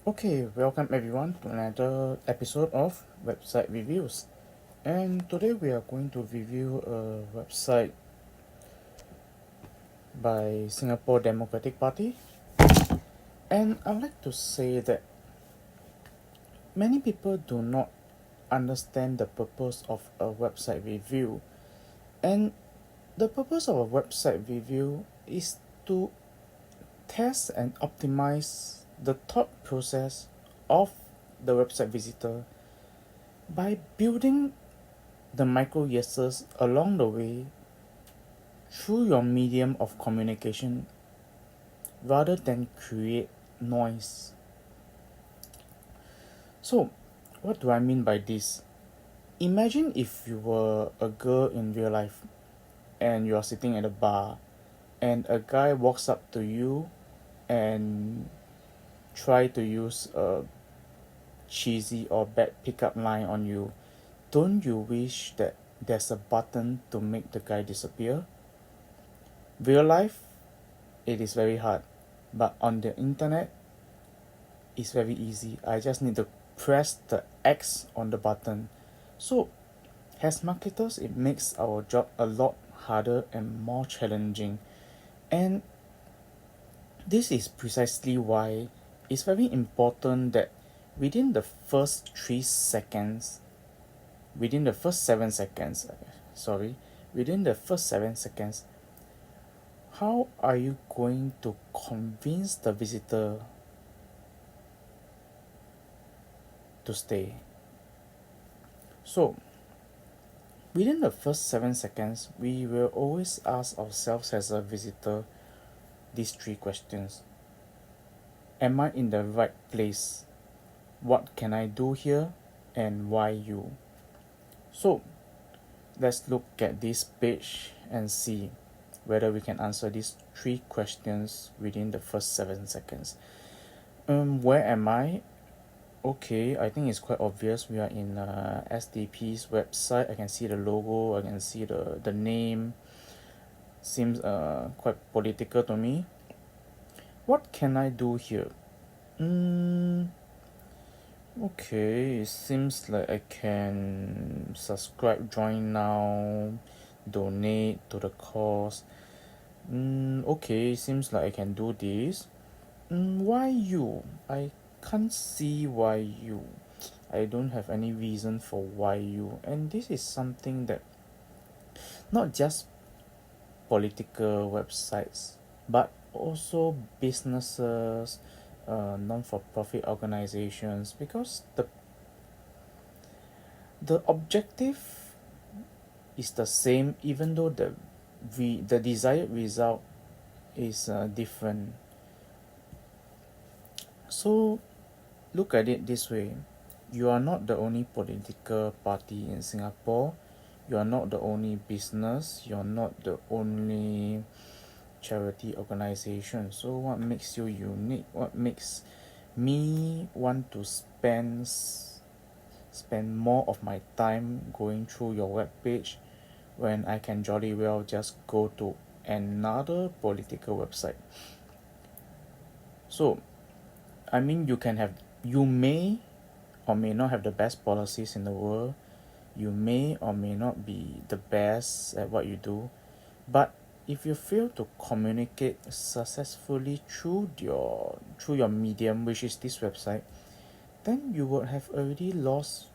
Okay, welcome everyone to another episode of website reviews. And today we are going to review a website by Singapore Democratic Party. And I'd like to say that many people do not understand the purpose of a website review. And the purpose of a website review is to test and optimize the thought process of the website visitor by building the micro yeses along the way through your medium of communication rather than create noise. So, what do I mean by this? Imagine if you were a girl in real life and you are sitting at a bar and a guy walks up to you and try to use a cheesy or bad pickup line on you. Don't you wish that there's a button to make the guy disappear? Real life, it is very hard, but on the internet, it's very easy. I just need to press the X on the button. So, as marketers, it makes our job a lot harder and more challenging. And this is precisely why it's very important that within the first 3 seconds, within the first 7 seconds, within the first 7 seconds, how are you going to convince the visitor to stay? So, within the first 7 seconds, we will always ask ourselves as a visitor these 3 questions. Am I in the right place? What can I do here? And why you? So, let's look at this page and see whether we can answer these 3 questions within the first 7 seconds. Where am I? Okay, I think it's quite obvious. We are in SDP's website. I can see the logo. I can see the name. Seems quite political to me. What can I do here? Okay, it seems like I can subscribe, join now, donate to the cause. Okay, seems like I can do this. Why you? I can't see why you. I don't have any reason for why you. And this is something that not just political websites, but also businesses, non-for-profit organizations, because the objective is the same, even though the desired result is different. So look at it this way: you are not the only political party in Singapore. You are not the only business. You're not the only charity organization. So what makes you unique? What makes me want to spend more of my time going through your webpage when I can jolly well just go to another political website? So I mean, you may or may not have the best policies in the world. You may or may not be the best at what you do, but if you fail to communicate successfully through your medium, which is this website, then you would have already lost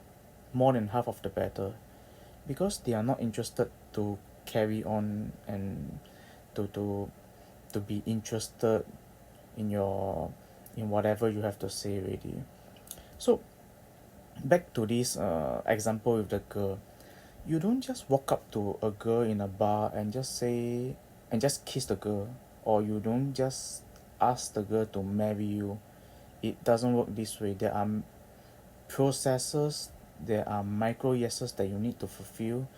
more than half of the battle, because they are not interested to carry on and to be interested in whatever you have to say already. So back to this example with the girl. You don't just walk up to a girl in a bar and just kiss the girl, or you don't just ask the girl to marry you. It doesn't work this way. There are processes, there are micro yeses that you need to fulfill,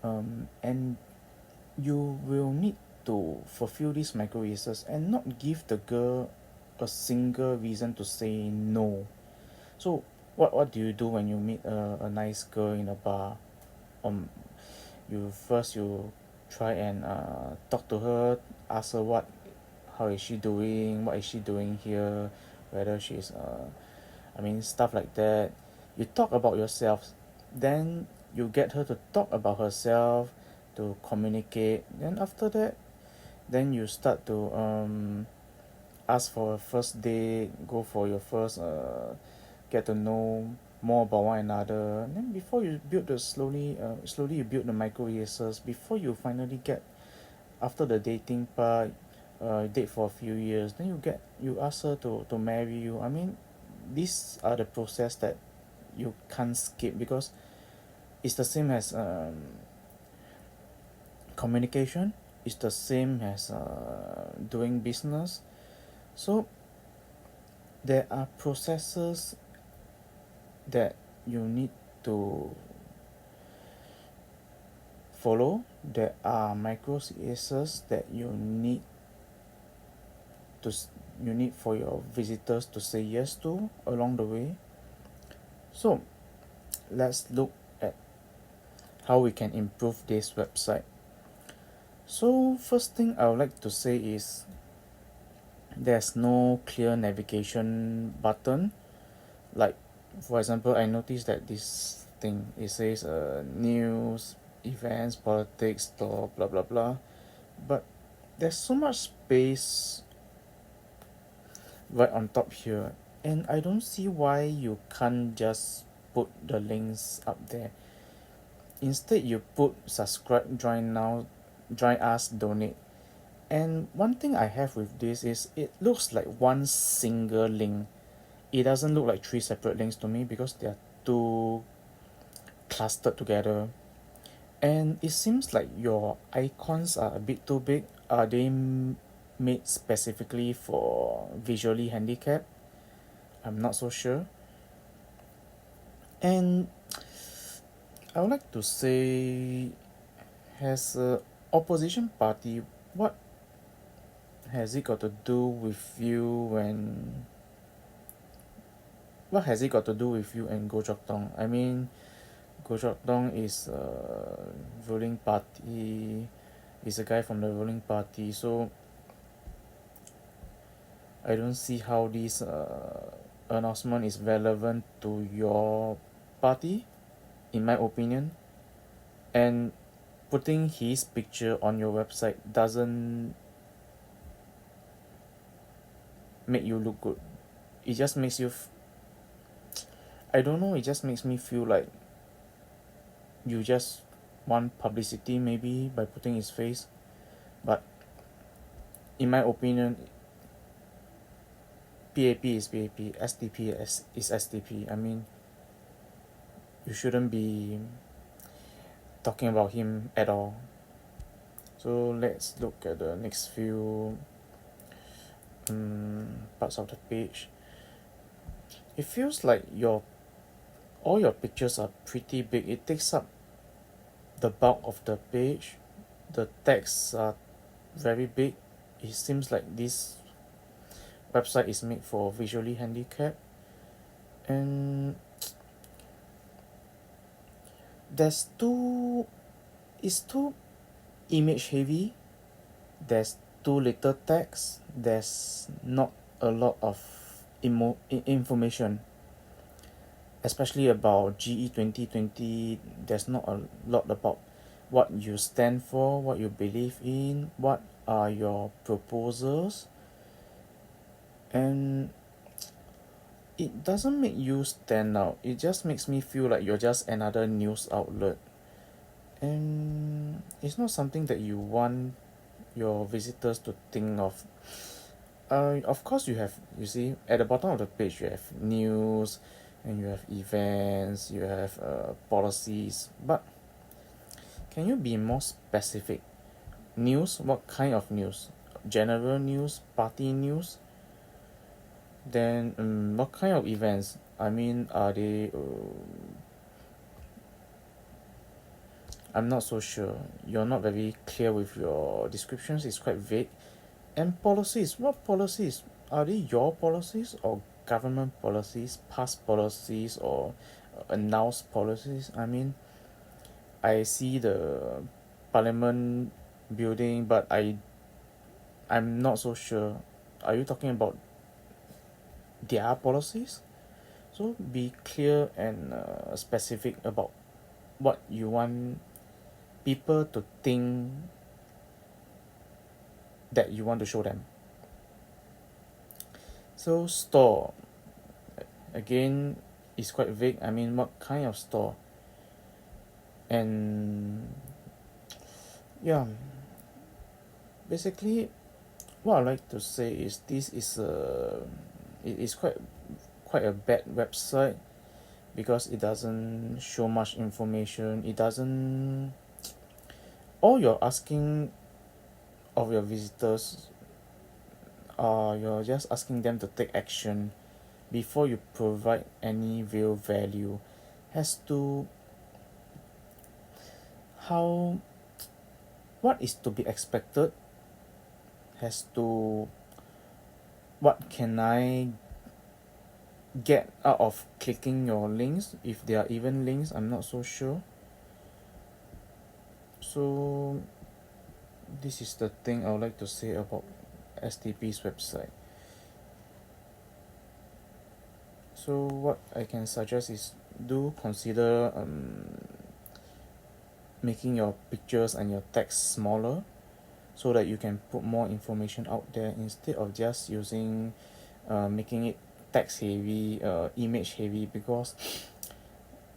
and you will need to fulfill these micro yeses and not give the girl a single reason to say no. So what do you do when you meet a nice girl in a bar? um you try and talk to her, ask her how is she doing, what is she doing here, whether she's I mean stuff like that. You talk about yourself, then you get her to talk about herself, to communicate. Then after that, then you start to ask for a first date, go for your first get to know more about one another. And then before you build the slowly you build the micro rehearsals before you finally get after the dating part, date for a few years, then you ask her to marry you. I mean, these are the process that you can't skip because it's the same as communication. It's the same as doing business. So there are processes that you need to follow. There are micro cases that to you need for your visitors to say yes to along the way. So let's look at how we can improve this website. So first thing I would like to say is there's no clear navigation button. Like for example, I noticed that this thing it says news, events, politics, store, blah blah blah, but there's so much space right on top here, and I don't see why you can't just put the links up there. Instead, you put subscribe, join now, join us, donate. And one thing I have with this is it looks like one single link. It doesn't look like three separate links to me because they are too clustered together. And it seems like your icons are a bit too big. Are they made specifically for visually handicapped? I'm not so sure. And I would like to say, as a opposition party, what has it got to do with you when what has it got to do with you and Goh Chok Tong? I mean, Goh Chok Tong is a ruling party, is a guy from the ruling party, so I don't see how this announcement is relevant to your party, in my opinion. And putting his picture on your website doesn't make you look good. It just makes you I don't know, it just makes me feel like you just want publicity maybe by putting his face. But in my opinion, PAP is PAP, SDP is SDP. I mean, you shouldn't be talking about him at all. So let's look at the next few parts of the page. It feels like all your pictures are pretty big. It takes up the bulk of the page. The texts are very big. It seems like this website is made for visually handicapped, and it's too image heavy. There's too little text. There's not a lot of information, especially about GE 2020. There's not a lot about what you stand for, what you believe in, what are your proposals, and it doesn't make you stand out. It just makes me feel like you're just another news outlet, and it's not something that you want your visitors to think of. Of course, you see, at the bottom of the page, you have news, and you have events, you have policies, but can you be more specific? News? What kind of news? General news? Party news? Then what kind of events? I mean, are they I'm not so sure. You're not very clear with your descriptions. It's quite vague. And policies, what policies? Are they your policies or government policies, past policies, or announced policies? I mean, I see the parliament building, but I'm not so sure. Are you talking about their policies. So be clear and specific about what you want people to think that you want to show them. So store, again, is quite vague. I mean, what kind of store? And yeah, basically what I'd like to say is this is it is quite a bad website because it doesn't show much information. It doesn't, all you're asking of your visitors, you're just asking them to take action before you provide any real value. Has to, how, what is to be expected, has to, what can I get out of clicking your links, if they are even links, I'm not so sure. So this is the thing I would like to say about STP's website. So what I can suggest is, do consider making your pictures and your text smaller so that you can put more information out there instead of just using making it text heavy, image heavy, because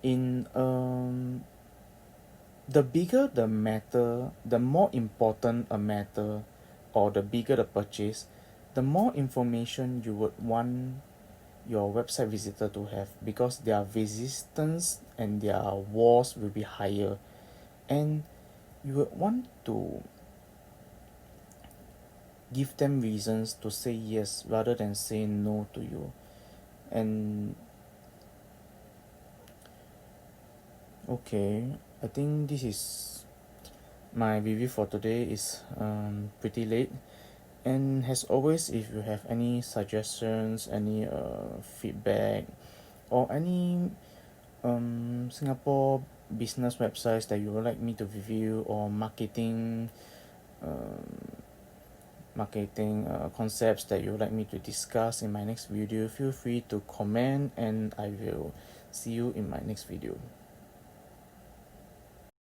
in the bigger the matter, the more important a matter, or the bigger the purchase, the more information you would want your website visitor to have, because their resistance and their walls will be higher, and you would want to give them reasons to say yes rather than say no to you. And okay, I think this is my review for today. Is pretty late, and as always, if you have any suggestions, any feedback, or any Singapore business websites that you would like me to review, or marketing concepts that you would like me to discuss in my next video, feel free to comment, and I will see you in my next video.